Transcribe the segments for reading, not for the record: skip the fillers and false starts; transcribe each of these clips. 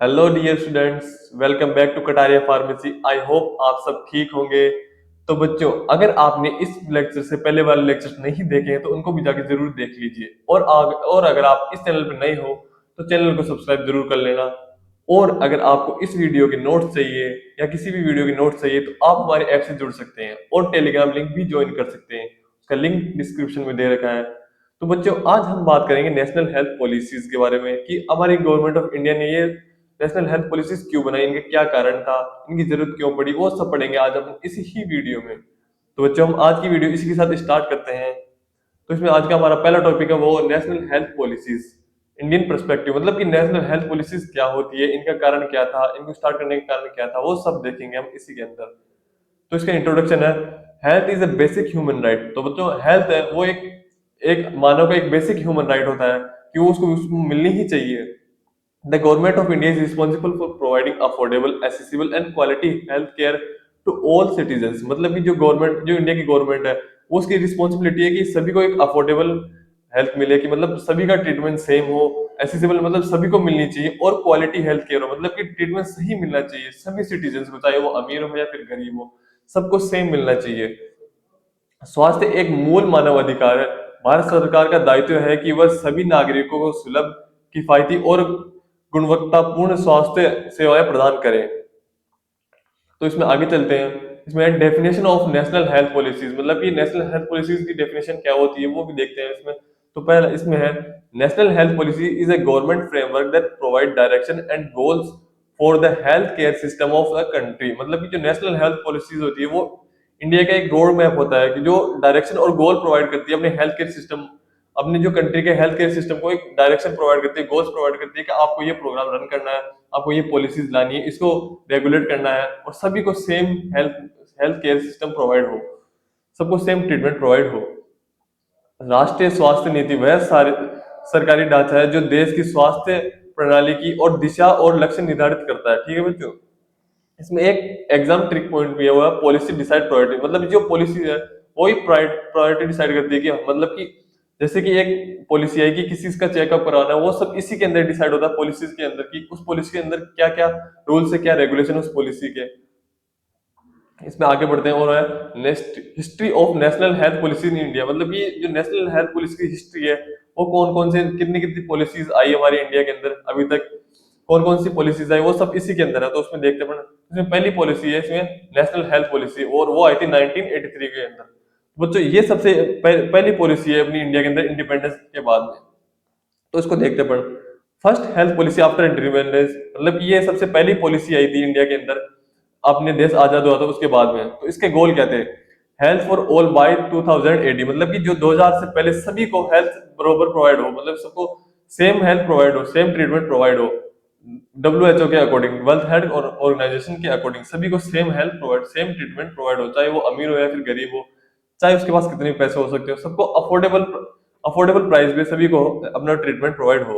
Hello dear students, welcome back to Kataria pharmacy. I hope आप सब ठीक होंगे। तो बच्चों, अगर आपने इस लेक्चर से पहले वाले लेक्चर नहीं देखे हैं तो उनको भी जाके जरूर देख लीजिए। और अगर आप इस चैनल पर नए हो तो चैनल को सब्सक्राइब जरूर कर लेना। और अगर आपको इस वीडियो के नोट्स चाहिए या किसी भी वीडियो के नोट्स चाहिए तो आप हमारे ऐप से जुड़ सकते हैं और टेलीग्राम लिंक भी ज्वाइन कर सकते हैं। उसका लिंक डिस्क्रिप्शन में दे रखा है। तो बच्चों, आज हम बात करेंगे नेशनल हेल्थ पॉलिसीज के बारे में कि हमारी गवर्नमेंट ऑफ इंडिया ने ये नेशनल हेल्थ पॉलिसीज क्यों बनाई, इनका क्या कारण था, इनकी जरूरत क्यों पड़ी, वो सब पढ़ेंगे आज हम इसी ही वीडियो में। तो बच्चों, हम आज की वीडियो इसी के साथ स्टार्ट करते हैं। तो इसमें आज का हमारा पहला टॉपिक है वो national health policies Indian perspective, मतलब कि नेशनल हेल्थ पॉलिसीज क्या होती है, इनका कारण क्या था, इनको स्टार्ट करने का कारण क्या था, वो सब देखेंगे हम इसी के अंदर। तो इसका इंट्रोडक्शन है, health is a basic human right. तो बच्चों, हेल्थ है वो एक एक मानव का एक बेसिक ह्यूमन राइट होता है कि वो उसको मिलनी ही चाहिए। The government of India is responsible for providing affordable, accessible and quality health care to all citizens। मतलब कि जो इंडिया की गवर्नमेंट है वो उसकी रिस्पॉन्सिबिलिटी है कि सभी को एक अफोर्डेबल हेल्थ मिले, कि मतलब सभी का ट्रीटमेंट सेम हो, एसेसिबल मतलब सभी को मिलनी चाहिए, और क्वालिटी हेल्थ केयर हो मतलब कि ट्रीटमेंट सही मिलना चाहिए सभी सिटीजन को, चाहे वो अमीर हो या फिर गरीब हो, सबको सेम मिलना चाहिए। स्वास्थ्य एक मूल मानव अधिकार है। भारत सरकार का दायित्व है कि वह सभी नागरिकों को सुलभ, किफायती और गुणवत्तापूर्ण स्वास्थ्य सेवाएं प्रदान करे। तो इसमें आगे चलते हैं। इसमें definition of national health policies, मतलब कि नेशनल हेल्थ पॉलिसीज की डेफिनेशन क्या होती है वो भी देखते हैं इसमें। तो पहला इसमें है, national health policy is a government framework that provide direction and goals for the health care system of a country. मतलब कि जो नेशनल हेल्थ पॉलिसीज होती है वो इंडिया का एक रोड मैप होता है कि जो डायरेक्शन और गोल प्रोवाइड करती है अपने हेल्थ केयर सिस्टम, अपनी जो कंट्री के हेल्थ केयर सिस्टम को एक डायरेक्शन प्रोवाइड करती है, गोल्स प्रोवाइड करती है कि आपको ये प्रोग्राम रन करना है, आपको ये पॉलिसीज लानी है, इसको रेगुलेट करना है, और सभी को same health health care system provide हो, सबको सेम ट्रीटमेंट प्रोवाइड हो। राष्ट्रीय स्वास्थ्य नीति वह सारे सरकारी ढांचा है जो देश की स्वास्थ्य प्रणाली की और दिशा और लक्ष्य निर्धारित करता है। ठीक है बच्चों, इसमें एक एग्जाम ट्रिक पॉइंट भी है, वो है पॉलिसी डिसाइड प्रायोरिटी। मतलब जो पॉलिसी है वही प्रायोरिटी डिसाइड करती है कि मतलब कि जैसे कि एक पॉलिसी है कि किसी का चेकअप कराना है, वो सब इसी के अंदर डिसाइड होता है पॉलिसीज के अंदर, कि उस पॉलिसी के अंदर क्या क्या रूल्स है, क्या रेगुलेशन उस पॉलिसी के। इसमें आगे बढ़ते हैं, और है next history of national health policy in India. मतलब कि जो नेशनल हेल्थ पॉलिसी की हिस्ट्री है वो कौन कौन से कितनी कितनी पॉलिसीज आई हमारे इंडिया के अंदर अभी तक, कौन कौन सी पॉलिसीज आई, वो सब इसी के अंदर है। तो उसमें देखते हैं, इसमें पहली पॉलिसी है इसमें नेशनल हेल्थ पॉलिसी, और वो आई थी 1983 के अंदर। बच्चों, ये सबसे पहली पॉलिसी है अपनी इंडिया के अंदर इंडिपेंडेंस के बाद में। तो इसको देखते पढ़, first health policy after independence, मतलब कि ये सबसे पहली पॉलिसी आई थी इंडिया के अंदर अपने देश आजाद हुआ था उसके बाद में। तो इसके गोल क्या थे, health for all by 2000 AD, मतलब कि जो 2000 से पहले सभी को हेल्थ बरोबर प्रोवाइड हो, मतलब सबको सेम हेल्थ प्रोवाइड हो, सेम ट्रीटमेंट प्रोवाइड हो। WHO के अकॉर्डिंग, वर्ल्ड हेल्थ ऑर्गेनाइजेशन के अकॉर्डिंग सभी को same health provide, same treatment provide हो, चाहे वो अमीर हो या फिर गरीब हो, चाहे उसके पास कितने पैसे हो सकते हो, सबको अफोर्डेबल अफोर्डेबल प्राइस पे सभी को अपना ट्रीटमेंट प्रोवाइड हो।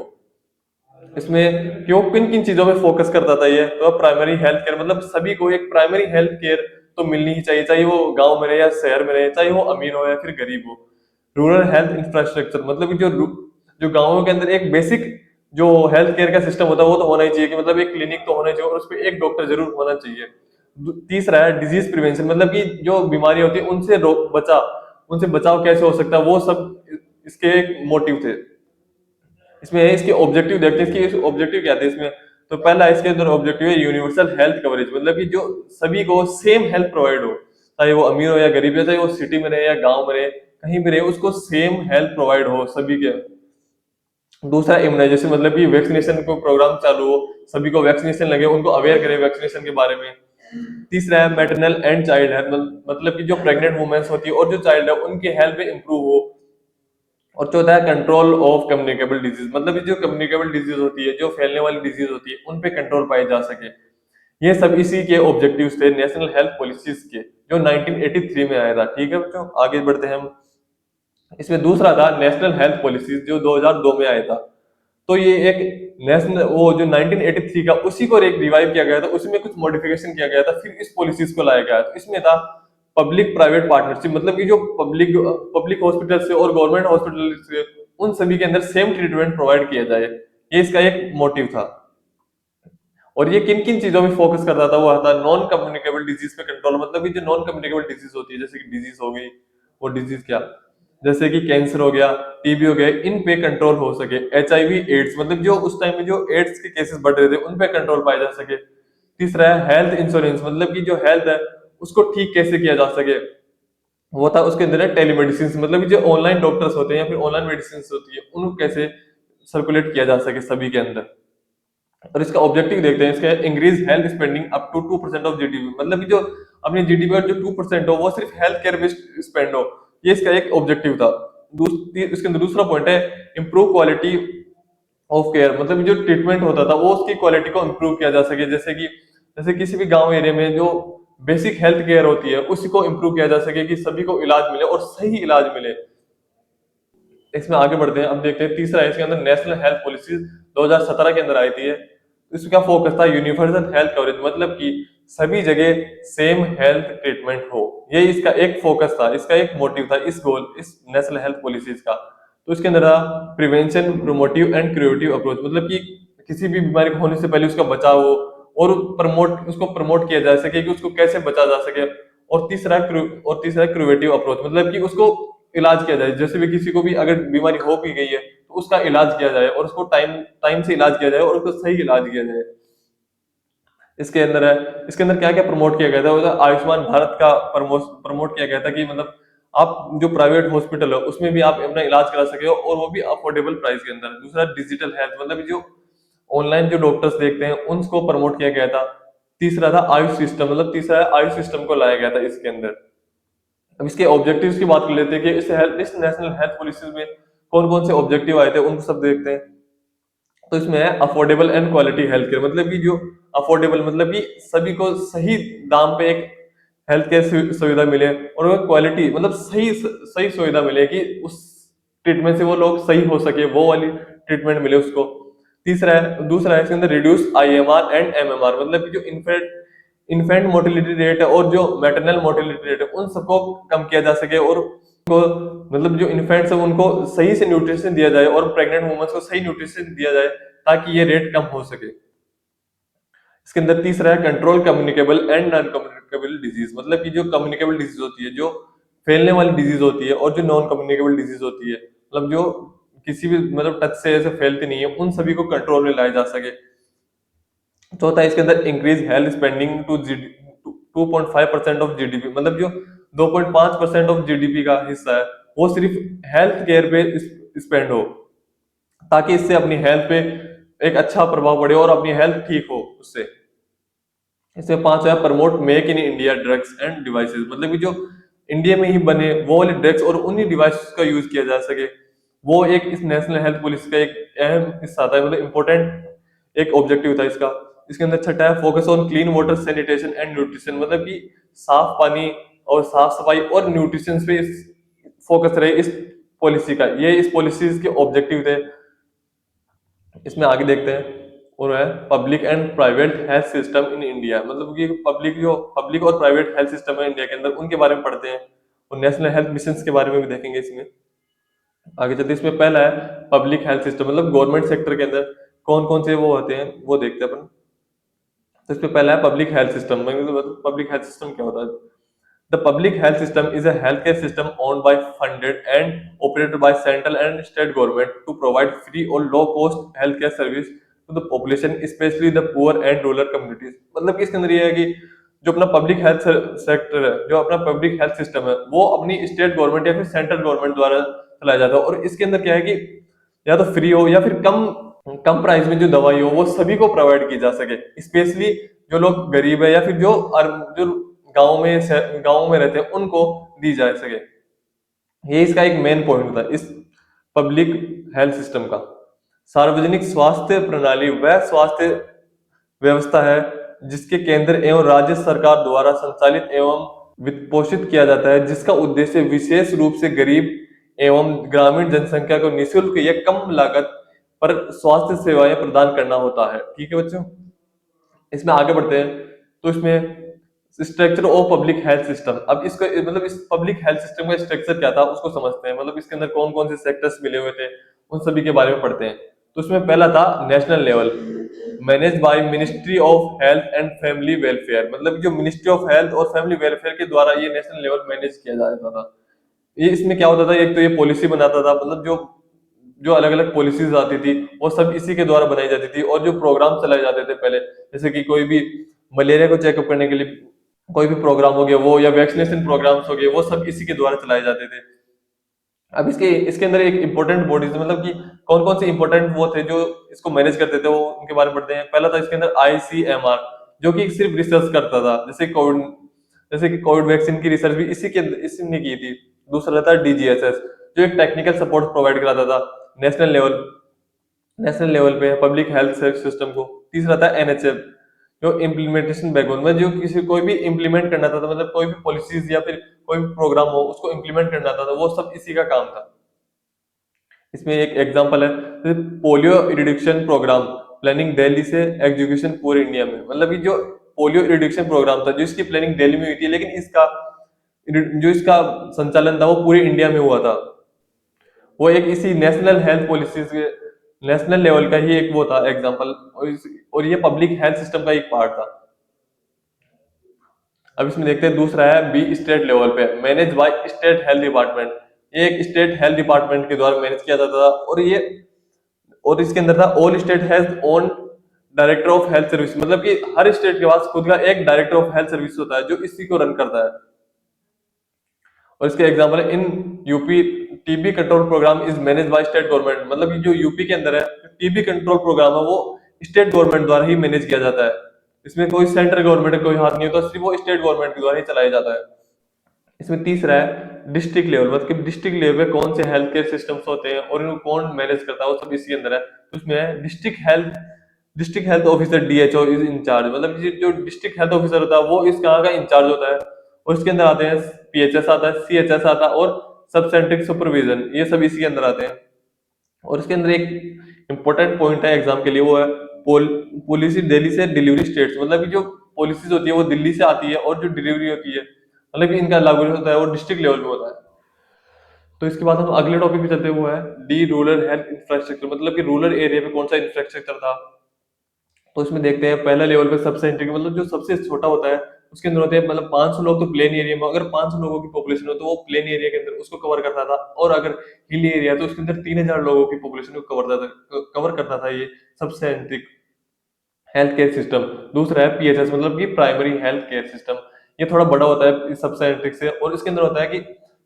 इसमें क्यों किन किन चीजों पे फोकस करता था ये, तो प्राइमरी हेल्थ केयर, मतलब सभी को एक प्राइमरी हेल्थ केयर तो मिलनी ही चाहिए, चाहे वो गांव में रहे या शहर में रहे, चाहे वो अमीर हो या फिर गरीब हो। रूरल हेल्थ इंफ्रास्ट्रक्चर, मतलब कि जो गांवों के अंदर एक बेसिक जो हेल्थ केयर का सिस्टम होता है वो तो होना ही चाहिए, कि मतलब एक क्लिनिक तो होना चाहिए और उस पर एक डॉक्टर जरूर होना चाहिए। तीसरा है डिजीज प्रिवेंशन, मतलब कि जो बीमारी होती है उनसे बचाव कैसे हो सकता है, वो सब इसके एक मोटिव थे। इसमें इसके ऑब्जेक्टिव देखते हैं, इसके ऑब्जेक्टिव क्या थे इसमें। तो पहला इसके अंदर ऑब्जेक्टिव है यूनिवर्सल हेल्थ कवरेज, मतलब कि जो सभी को सेम हेल्थ प्रोवाइड हो, चाहे वो अमीर हो या गरीब है, चाहे वो सिटी में रहे या गांव में रहे, कहीं भी रहे, उसको सेम हेल्थ प्रोवाइड हो सभी के। दूसरा इम्यूनाइजेशन, मतलब कि वैक्सीनेशन को प्रोग्राम चालू हो, सभी को वैक्सीनेशन लगे, उनको अवेयर करें वैक्सीनेशन के बारे में। तीसरा है मैटरनल एंड चाइल्ड हेल्थ, मतलब कि जो प्रेग्नेंट वुमेन्स होती है और जो चाइल्ड है उनकी हेल्थ में इंप्रूव हो। और चौथा है कंट्रोल ऑफ कम्युनिकेबल डिजीज, मतलब ये जो कम्युनिकेबल डिजीज होती है, जो फैलने वाली डिजीज होती है, उन पे कंट्रोल पाए जा सके। ये सब इसी के ऑब्जेक्टिव्स थे नेशनल हेल्थ पॉलिसीज के, जो 1983 में आया था। ठीक है बच्चों, आगे बढ़ते हैं हम। इसमें दूसरा था नेशनल हेल्थ पॉलिसीज, जो 2002 में आया था। तो ये एक नेशनल वो जो 1983 का उसी को एक रिवाइव किया गया था, उसमें कुछ मॉडिफिकेशन किया गया था, फिर इस पॉलिसीज को लाया गया। तो इसमें था पब्लिक प्राइवेट पार्टनरशिप, मतलब कि जो पब्लिक हॉस्पिटल से और गवर्नमेंट हॉस्पिटल से उन सभी के अंदर सेम ट्रीटमेंट प्रोवाइड किया जाए, ये इसका एक मोटिव था। और ये किन किन चीजों में फोकस करता था, वो था नॉन कम्युनिकेबल डिजीज पे कंट्रोल, मतलब कि जो नॉन कम्युनिकेबल डिजीज होती है, जैसे कि डिजीज हो गई, वो डिजीज क्या, जैसे कि कैंसर हो गया, टीबी हो गया, इन पे कंट्रोल हो सके। एचआईवी एड्स, मतलब जो उस टाइम में जो एड्स के केसेस बढ़ रहे थे, उन पे कंट्रोल पाया जा सके। तीसरा है हेल्थ इंश्योरेंस, मतलब कि जो हेल्थ है उसको ठीक कैसे किया जा सके। वो था उसके अंदर है टेलीमेडिसिन, मतलब कि जो ऑनलाइन डॉक्टर्स होते हैं या फिर ऑनलाइन मेडिसिन होती है, उनको कैसे सर्कुलेट किया जा सके सभी के अंदर। और इसका ऑब्जेक्टिव देखते हैं, इसका increase health spending up to 2% of GDP, मतलब कि जो अपनी जीडीपी का जो 2% हो वो सिर्फ हेल्थ केयर में स्पेंड हो, ये इसका एक ऑब्जेक्टिव था। इसके अंदर दूसरा पॉइंट है इम्प्रूव क्वालिटी ऑफ केयर, मतलब जो ट्रीटमेंट होता था वो उसकी क्वालिटी को इम्प्रूव किया जा सके, जैसे किसी भी गांव एरिया में जो बेसिक हेल्थ केयर होती है उसी को इम्प्रूव किया जा सके कि सभी को इलाज मिले और सही इलाज मिले। इसमें आगे बढ़ते हैं, अब देखते हैं तीसरा है इसके अंदर नेशनल हेल्थ पॉलिसी 2017 के अंदर आई थी। इसमें क्या फोकस था, यूनिवर्सल हेल्थ कवरेज, मतलब कि सभी जगह सेम हेल्थ ट्रीटमेंट हो, ये इसका एक फोकस था, इसका एक मोटिव था, इस गोल इस नेशनल हेल्थ पॉलिसीज का। तो इसके अंदर था prevention, promotive and creative approach, मतलब कि किसी भी बीमारी को होने से पहले उसका बचाव हो और उसको प्रमोट किया जा सके कि उसको कैसे बचा जा सके। और तीसरा क्रिएटिव अप्रोच, मतलब कि उसको इलाज किया जाए, जैसे भी किसी को भी अगर बीमारी हो भी गई है तो उसका इलाज किया जाए और उसको टाइम टाइम से इलाज किया जाए और उसको सही इलाज किया जाए। इसके अंदर है, इसके अंदर क्या क्या प्रमोट किया गया था, वो था आयुष्मान भारत का प्रमोट किया गया था कि मतलब आप जो प्राइवेट हॉस्पिटल है उसमें भी आप अपना इलाज करा सके हो और वो भी अफोर्डेबल प्राइस के अंदर। दूसरा डिजिटल हेल्थ, मतलब जो ऑनलाइन जो डॉक्टर्स देखते हैं उनको प्रमोट किया गया था। तीसरा था आयुष सिस्टम, मतलब तीसरा है आयुष सिस्टम को लाया गया था इसके अंदर। अब इसके ऑब्जेक्टिव्स की बात कर लेते हैं कि इस नेशनल हेल्थ पॉलिसी में कौन कौन से ऑब्जेक्टिव आए थे, उनको सब देखते हैं। तो इसमें है affordable and quality health care, मतलब कि जो अफोर्डेबल, मतलब कि सभी को सही दाम पे एक हेल्थ केयर सुविधा मिले, और वो क्वालिटी मतलब सही सही सुविधा मिले कि उस ट्रीटमेंट से वो लोग सही हो सके, वो वाली ट्रीटमेंट मिले उसको। दूसरा है इसके अंदर रिड्यूस आईएमआर एंड एमएमआर, मतलब कि जो इन्फेंट मोर्टेलिटी रेट है और जो मैटरनल मोर्टेलिटी रेट है उन सबको कम किया जा सके, और को मतलब जो इन्फेंट्स है उनको सही से न्यूट्रिशन दिया जाए और प्रेग्नेंट वुमेन्स को सही न्यूट्रिशन दिया जाए ताकि ये रेट कम हो सके। इसके अंदर तीसरा है control communicable and non communicable disease, मतलब कि जो कम्युनिकेबल डिजीज होती है, जो फैलने वाली डिजीज होती है, और जो नॉन कम्युनिकेबल डिजीज होती है, मतलब जो किसी भी मतलब टच से ऐसे फैलती नहीं है, उन सभी को कंट्रोल में लाया जा सके। चौथा है इसके अंदर increase health spending to 2.5% of GDP, मतलब जो 2.5% ऑफ जीडीपी का हिस्सा है वो सिर्फ हेल्थ केयर पे स्पेंड हो, ताकि इससे अपनी हेल्थ पे एक अच्छा प्रभाव पड़े और अपनी हेल्थ ठीक हो उससे। इसमें पांच है promote make in India drugs end devices, मतलब कि जो इंडिया में ही बने वो वाले ड्रग्स और उन्हीं डिवाइसेस का यूज किया जा सके, वो एक इस नेशनल हेल्थ पॉलिसी का एक अहम हिस्सा था, मतलब इंपॉर्टेंट एक ऑब्जेक्टिव था इसका। इसके अंदर छठा है focus on clean water sanitation and nutrition, मतलब कि साफ पानी और साफ सफाई और न्यूट्रिशन पे फोकस रहे इस पॉलिसी का, ये इस पॉलिसीज के ऑब्जेक्टिव थे। इसमें आगे देखते हैं, और है public and private health system in India, मतलब कि पब्लिक और प्राइवेट हेल्थ सिस्टम है इंडिया के अंदर, उनके बारे में पढ़ते हैं, और नेशनल हेल्थ मिशन के बारे में भी देखेंगे इसमें आगे चलते। इसमें पहला है पब्लिक हेल्थ सिस्टम, मतलब गवर्नमेंट सेक्टर के अंदर कौन कौन से वो होते हैं वो देखते हैं अपन। तो इसमें पहला है पब्लिक हेल्थ सिस्टम, मतलब पब्लिक हेल्थ सिस्टम क्या होता है। The public health system is a healthcare system owned by, funded and operated by central and state government to provide free or low cost healthcare service to the population, especially the poor and rural communities। मतलब कि इसके अंदर ये है कि जो अपना public health sector है, जो अपना पब्लिक हेल्थ सिस्टम है, वो अपनी स्टेट गवर्नमेंट या फिर सेंट्रल गवर्नमेंट द्वारा चलाया जाता है, और इसके अंदर क्या है कि या तो फ्री हो या फिर कम कम प्राइस में जो दवाई हो वो सभी को प्रोवाइड की जा सके, स्पेशली जो लोग गरीब है या फिर जो गांव में रहते हैं उनको दी जा सके। ये इसका एक मेन पॉइंट था इस पब्लिक हेल्थ सिस्टम का। सार्वजनिक स्वास्थ्य प्रणाली वह स्वास्थ्य व्यवस्था है जिसके केंद्र एवं राज्य सरकार द्वारा संचालित एवं वित्त पोषित किया जाता है, जिसका उद्देश्य विशेष रूप से गरीब एवं ग्रामीण जनसंख्या को निःशुल्क या कम लागत पर स्वास्थ्य सेवाएं प्रदान करना होता है। ठीक है बच्चों, इसमें आगे बढ़ते हैं। तो इसमें structure of public health system, अब इसको मतलब इस पब्लिक हेल्थ सिस्टम का स्ट्रक्चर क्या था उसको समझते हैं, मतलब इसके अंदर कौन कौन से सेक्टर्स मिले हुए थे उन सभी के बारे में पढ़ते हैं। तो उसमें पहला था national level, manage by ministry of health and family welfare, मतलब जो मिनिस्ट्री ऑफ हेल्थ और फैमिली वेलफेयर के द्वारा ये नेशनल लेवल मैनेज किया जाता था। ये इसमें क्या होता था, एक तो ये पॉलिसी बनाता था, मतलब जो जो अलग अलग पॉलिसीज आती थी वो सब इसी के द्वारा बनाई जाती थी, और जो प्रोग्राम चलाए जाते थे पहले, जैसे कि कोई भी मलेरिया को चेकअप करने के लिए कोई भी प्रोग्राम हो गया वो, या वैक्सीनेशन प्रोग्राम्स हो गए, वो सब इसी के द्वारा चलाए जाते थे। अब इसके इसके अंदर एक इंपॉर्टेंट बॉडीज, मतलब कि कौन कौन से इंपॉर्टेंट वो थे जो इसको मैनेज करते थे, वो उनके बारे में पढ़ते हैं। पहला था इसके अंदर आईसीएमआर, जो कि सिर्फ रिसर्च करता था, जैसे कि कोविड वैक्सीन की रिसर्च भी इसी ने की थी। दूसरा था डीजीएसएस, जो एक टेक्निकल सपोर्ट प्रोवाइड कराता था नेशनल लेवल नेशनल लेवल पे पब्लिक हेल्थ सिस्टम को। तीसरा था एनएचएम, जो इम्प्लीमेंटेशन बैकबोन में, जो किसी कोई भी इम्प्लीमेंट करना था, मतलब कोई भी पॉलिसीज या फिर कोई भी प्रोग्राम हो उसको इम्प्लीमेंट करना था, तो वो सब इसी का काम था। इसमें एक एग्जांपल है, जैसे polio reduction programme planning Delhi से एग्जीक्यूशन पूरे इंडिया में, मतलब कि जो पोलियो रिडक्शन प्रोग्राम था, जो इसकी प्लानिंग दिल्ली में हुई थी, लेकिन इसका संचालन था वो पूरे इंडिया में हुआ था। वो एक इसी नेशनल हेल्थ पॉलिसीज के नेशनल लेवल का ही एक वो था एग्जांपल, और ये पब्लिक हेल्थ सिस्टम का एक पार्ट था। अब इसमें देखते हैं दूसरा है बी स्टेट लेवल पे, manage by state health department. ये एक स्टेट हेल्थ डिपार्टमेंट के द्वारा मैनेज किया जाता था, और इसके अंदर था all state has own director of health service, मतलब कि हर स्टेट के पास खुद का एक डायरेक्टर ऑफ हेल्थ सर्विस होता है जो इसी को रन करता है। और इसके एग्जांपल है in UP TB control programme is manage by state government, मतलब कि जो यूपी के अंदर है टीबी कंट्रोल प्रोग्राम है वो स्टेट गवर्नमेंट द्वारा ही मैनेज किया जाता है। इसमें कोई सेंट्रल गवर्नमेंट का कोई हाथ नहीं होता, सिर्फ वो स्टेट गवर्नमेंट के द्वारा ही चलाया जाता है। इसमें तीसरा है डिस्ट्रिक्ट लेवल, मतलब कि डिस्ट्रिक्ट लेवल पे कौन से हेल्थ केयर सिस्टम्स होते हैं और इनको कौन मैनेज करता है, वो सब इसी के अंदर है। तो उसमें है district health officer DHO is in charge, मतलब कि जो डिस्ट्रिक्ट हेल्थ ऑफिसर होता है वो इस यहाँ का इंचार्ज होता है। और इसके अंदर आते हैं पीएचएस आता है, सीएचएस आता है, और सब सेंट्रिक सुपरविजन, ये सब इसी के अंदर आते हैं। और इसके अंदर एक इंपॉर्टेंट पॉइंट है एग्जाम के लिए, वो है पॉलिसी दिल्ली से डिलीवरी स्टेट्स, मतलब कि जो पॉलिसीज होती है वो दिल्ली से आती है, और जो डिलीवरी होती है, मतलब कि इनका लागू होता है वो डिस्ट्रिक्ट लेवल पे होता है। तो इसके बाद हम अगले टॉपिक पे चलते हैं, वो है डी रूरल हेल्थ इंफ्रास्ट्रक्चर, मतलब कि रूरल एरिया पे कौन सा इंफ्रास्ट्रक्चर था। तो इसमें देखते हैं पहला लेवल पे सब सेंट्रिक, मतलब जो सबसे छोटा होता है उसके अंदर होते हैं, मतलब 500 लोग तो प्लेन एरिया में, अगर 500 लोगों की पॉपुलेशन हो तो वो प्लेन एरिया के अंदर उसको कवर करता था, और अगर हिल एरिया तो उसके अंदर 3000 लोगों की पॉपुलेशन को कवर करता था ये सब सेंट्रिक हेल्थ केयर सिस्टम। दूसरा है पीएचएस, मतलब कि प्राइमरी हेल्थ केयर सिस्टम, ये थोड़ा बड़ा होता है इस सब सेंट्रिक से, और इसके अंदर होता है कि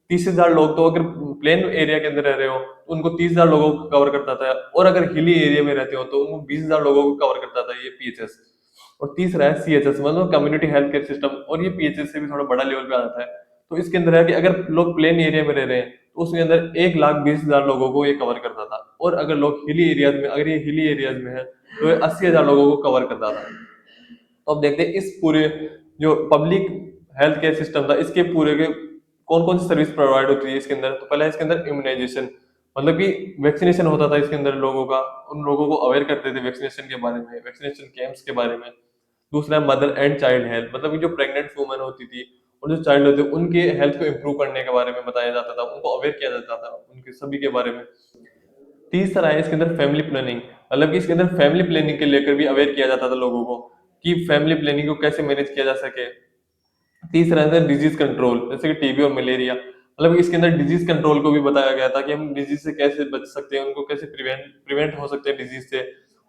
30,000 लोग तो अगर प्लेन एरिया के अंदर रह रहे हो तो उनको 30,000 लोगों को कवर करता था, और अगर हिली एरिया में रहते हो तो उनको 20,000 लोगों को कवर करता था ये पीएचएस। और तीसरा है सीएचएस, मतलब कम्युनिटी हेल्थ केयर सिस्टम, और ये पीएचएस से भी थोड़ा बड़ा लेवल पे आता है। तो इसके अंदर है कि अगर लोग प्लेन एरिया में रह रहे हैं तो उसके अंदर 1,20,000 लोगों को ये कवर करता था, और अगर लोग हिली एरियाज में, अगर ये हिली एरियाज में है तो ये 80,000 लोगों को कवर करता था। तो अब देखते हैं इस पूरे जो पब्लिक हेल्थ केयर सिस्टम था, इसके पूरे के कौन कौन सी सर्विस प्रोवाइड होती है इसके अंदर। तो पहला है इसके अंदर इम्यूनाइजेशन, मतलब कि वैक्सीनेशन होता था इसके अंदर लोगों का, उन लोगों को अवेयर करते थे वैक्सीनेशन के बारे में, वैक्सीनेशन कैंप्स के बारे में। दूसरा है मदर एंड चाइल्ड हेल्थ, मतलब कि जो प्रेग्नेंट वुमेन होती थी और जो चाइल्ड होते उनके हेल्थ को इम्प्रूव करने के बारे में बताया जाता था, उनको अवेयर किया जाता था उनके सभी के बारे में। तीसरा है इसके अंदर फैमिली प्लानिंग, मतलब कि इसके अंदर फैमिली प्लानिंग के लेकर भी अवेयर किया जाता था लोगों को कि फैमिली प्लानिंग को कैसे मैनेज किया जा सके। तीसरा है डिजीज कंट्रोल, जैसे कि टीबी और मलेरिया, मतलब इसके अंदर डिजीज कंट्रोल को भी बताया गया था कि हम डिजीज से कैसे बच सकते हैं, उनको कैसे प्रिवेंट हो सकते हैं डिजीज से,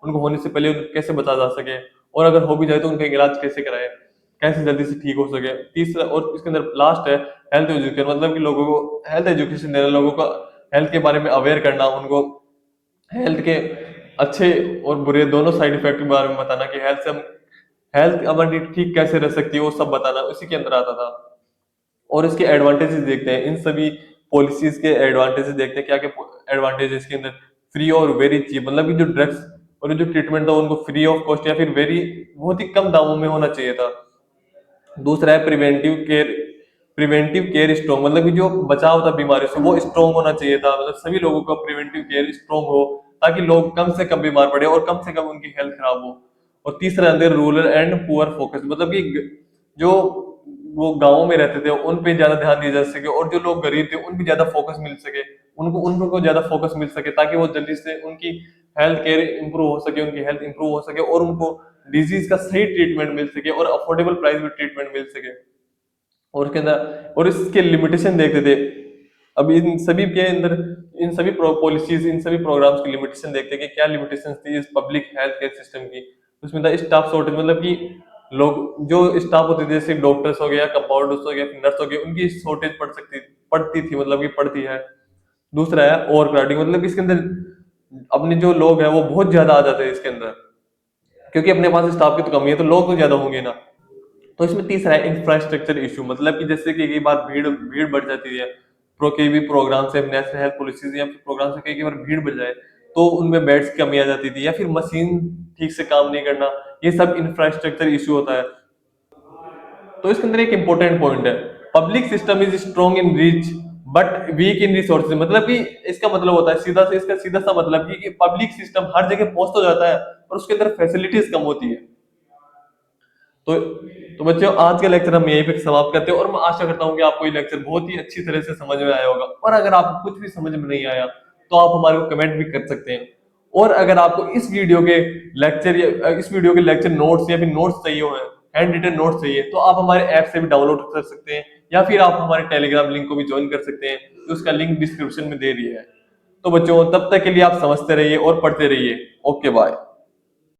उनको होने से पहले उनको कैसे बचा जा सके, और अगर हो भी जाए तो उनका इलाज कैसे कराए, कैसे जल्दी से ठीक हो सके। तीसरा और इसके अंदर लास्ट है हेल्थ एजुकेशन, मतलब कि लोगों को हेल्थ एजुकेशन देना, लोगों को हेल्थ के बारे में अवेयर करना, उनको हेल्थ के अच्छे और बुरे दोनों साइड इफेक्ट के बारे में बताना कि हेल्थ हमारी ठीक कैसे रह सकती है, वो सब बताना उसी के अंदर आता था। और इसके एडवांटेजेस देखते हैं, इन सभी पॉलिसीज के एडवांटेजेस देखते हैं, क्या क्या एडवांटेज इसके अंदर। फ्री और वेरी चीप, मतलब कि जो ड्रग्स और जो ट्रीटमेंट था उनको फ्री ऑफ कॉस्ट या फिर वेरी बहुत ही कम दामों में होना चाहिए था। दूसरा है प्रिवेंटिव केयर स्ट्रॉन्ग, मतलब कि जो बचाव था बीमारी से वो स्ट्रॉन्ग होना चाहिए था, मतलब सभी लोगों का प्रिवेंटिव केयर स्ट्रॉन्ग हो ताकि लोग कम से कम बीमार पड़े और कम से कम उनकी हेल्थ खराब हो। और तीसरा अंदर रूरल एंड पुअर फोकस, मतलब कि जो वो गाँव में रहते थे उन पे ज्यादा ध्यान दिया जा सके, और जो लोग गरीब थे उन पे ज्यादा फोकस मिल सके, उनको उनको ज्यादा फोकस मिल सके ताकि वो जल्दी से उनकी हेल्थ केयर इंप्रूव हो सके, उनकी हेल्थ इंप्रूव हो सके और उनको डिजीज का सही ट्रीटमेंट मिल सके और अफोर्डेबल प्राइस में ट्रीटमेंट मिल सके। और उसके अंदर और इसके लिमिटेशन देखते थे। अब इन सभी के अंदर इन सभी पॉलिसीज, इन सभी प्रोग्राम्स की लिमिटेशन देखते हैं कि क्या लिमिटेशन थी इस पब्लिक हेल्थ केयर सिस्टम की। उसमें था स्टाफ शॉर्टेज, मतलब कि लोग जो स्टाफ होते थे जैसे डॉक्टर्स हो गया, कंपाउंडर्स हो गया, नर्स हो गया, उनकी शॉर्टेज पड़ती थी, मतलब कि पड़ती है। दूसरा है ओवर क्राउडिंग, मतलब कि इसके अंदर अपने जो लोग हैं वो बहुत ज्यादा आ जाते हैं इसके अंदर, क्योंकि अपने पास स्टाफ की तो कमी है तो लोग तो ज्यादा होंगे ना। तो इसमें तीसरा है इंफ्रास्ट्रक्चर इशू, मतलब कि जैसे कि कई बार भीड़ भीड़ बढ़ जाती है। कोई भी प्रोग्राम से, नेशनल हेल्थ पॉलिसीज या फिर प्रोग्राम से कई बार भीड़ बढ़ जाए तो उनमें बेड्स की कमी आ जाती थी या फिर मशीन ठीक से काम नहीं करना। ये सब इंफ्रास्ट्रक्चर इशू होता है। तो इसके अंदर एक इंपॉर्टेंट पॉइंट है, public system is strong in reach but weak in resources, मतलब कि इसका मतलब होता है सीधा से, इसका सीधा सा मतलब कि पब्लिक सिस्टम हर जगह पहुंच तो जाता है पर उसके अंदर फैसिलिटीज कम होती है। तो तो बच्चों, आज का लेक्चर हम यहीं पे समाप्त करते हैं और मैं आशा करता हूँ कि आपको ये लेक्चर बहुत ही अच्छी तरह से समझ में आया होगा। और अगर आपको कुछ भी समझ में नहीं आया तो आप हमारे को कमेंट भी कर सकते हैं। और अगर आपको इस वीडियो के लेक्चर या इस वीडियो के लेक्चर नोट्स या फिर नोट्स चाहिए हो, हैंड रिटन नोट्स चाहिए, तो आप हमारे ऐप से भी डाउनलोड कर सकते हैं या फिर आप हमारे टेलीग्राम लिंक को भी ज्वाइन कर सकते हैं, तो उसका लिंक डिस्क्रिप्शन में दे दिया है। तो बच्चों, तब तक के लिए आप समझते रहिए और पढ़ते रहिए। Okay, bye.